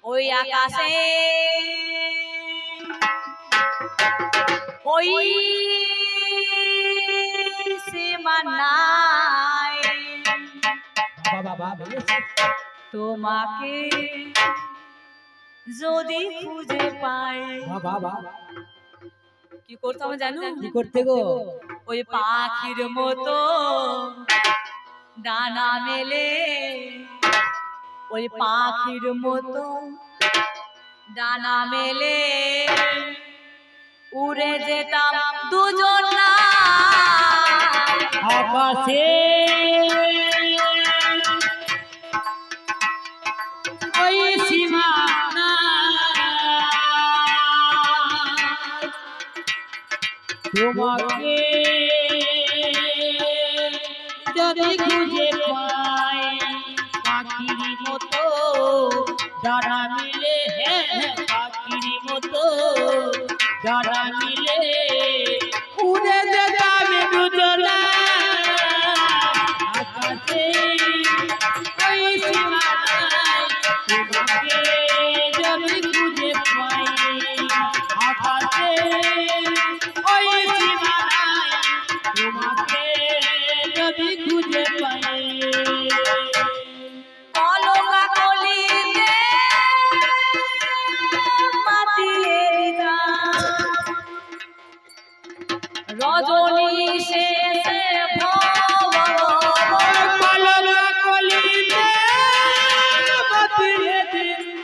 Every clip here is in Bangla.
ওই আকাশে ওই সীমানায় তোমাকে যদি খুঁজে পাই কি করতে হবে জানো? কি করতে গো? ওই পাখির মতো ডানা মেলে, ওই পাখির মতো ডানা মেলে উড়ে যেতাম দুজন না আকাশে ওই সীমানা তোমাকে যদি খুঁজে পাই পাখির মতো ডানা মিলে, পাখির মতো ডানা মিলে উড়ে যেতাম দুজনা আকাশে ওই সীমানায় তোমাকে যদি খুঁজে পাই আকাশে ওই সীমানায় তোমাকে যদি খুঁজে পাই কলকা কলিতে মাতিয়ে দিতাম রজনী শেষে কলকা কলিতে মাতিয়ে দিতাম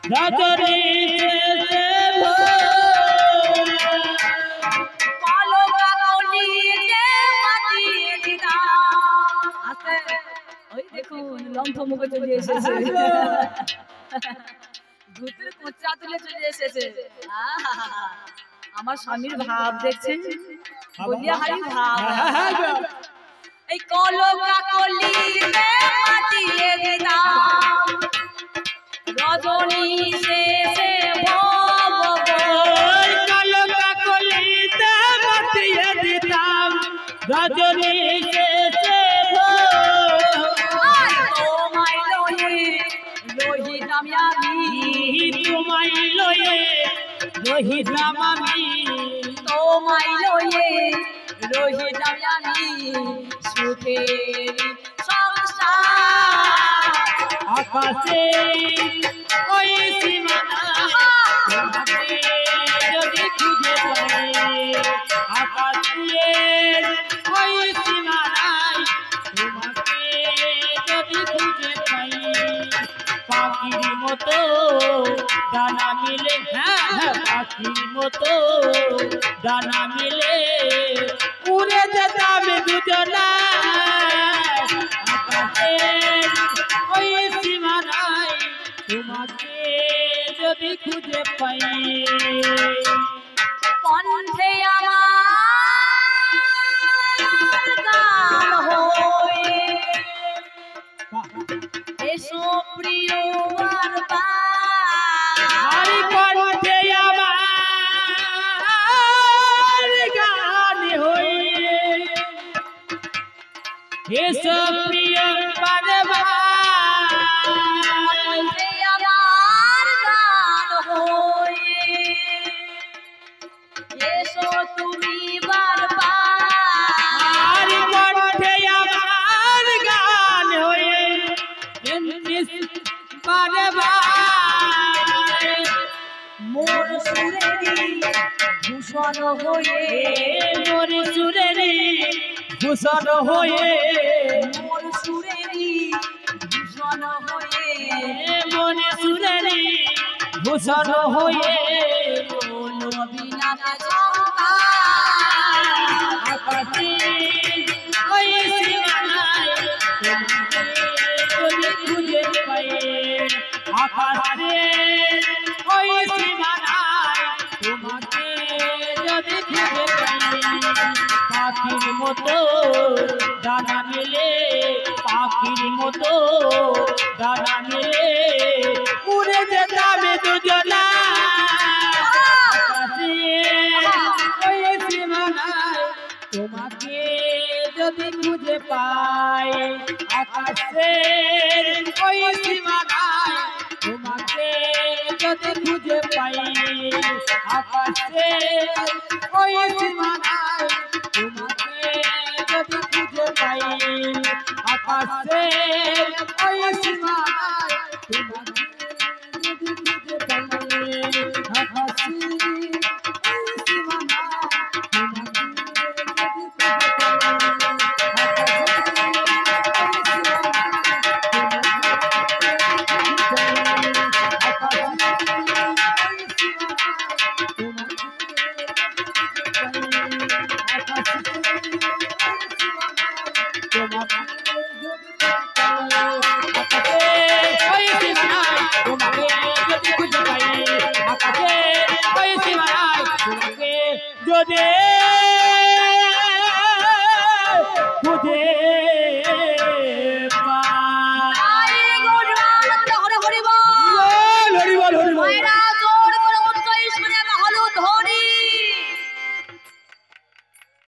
রজনী শেষে লম্ফ মুখে চলে এসেছে ভূতের কোঁচা তুলে চলে এসেছে আমার স্বামীর ভাব দেখছেন বলিয়া হারি ভাব এই কলকা কলিতে মাতিয়ে দিতাম রজনী শেষে ভব কলকা কলিতে মাতিয়ে দিতাম রজনী শেষে তোমায় লয়ে রহিতাম আমি তোমায় লয়ে রহিতাম আমি সুখের সংসার আকাশে ওই সীমানা তোমাকে যদি খুঁজে পাই আকাশে ওই সীমানায় তোমাকে যদি খুঁজে পাই পাখির মতো ডানা মিলে, পাখির মতো ডানা মিলে উড়ে যেতাম দুজনা আকাশে ওই সীমানায় তোমাকে যদি খুঁজে পাই কণ্ঠে আমার গান হয়ে এসো প্রিয় হরি কণ্ঠে আমার গান হয়ে এসো প্রিয় কণ্ঠে আমার গান হয়ে এসো তুমি বারবার কণ্ঠে আমার গান হয়ে মোর সুরেরি ভূষণ হয়ে মোর সুরেরি ভূষণ হয়ে মোর সুরেরি ভূষণ হয়ে মোর সুরেরি ভূষণ হয়ে বিনা আকাশে ওই সীমানায় যদি খুঁজে পাই আকাশে ওই সীমানায় তোমাকে যদি খুঁজে পাই পাখির মতো ডানা মেলে পাখির মতো ডানা মেলে উড়ে যেতাম দুজনা আকাশে ওই সীমানায় তোমাকে যদি খুঁজে পাই আকাশে ওই সীমানায় তোমাকে যদি খুঁজে পাই আকাশের ওই সীমানায় তোমাকে যদি খুঁজে পাই আকাশের ওই সীমানায় তোমাকে যদি খুঁজে পাই আকাশের যদি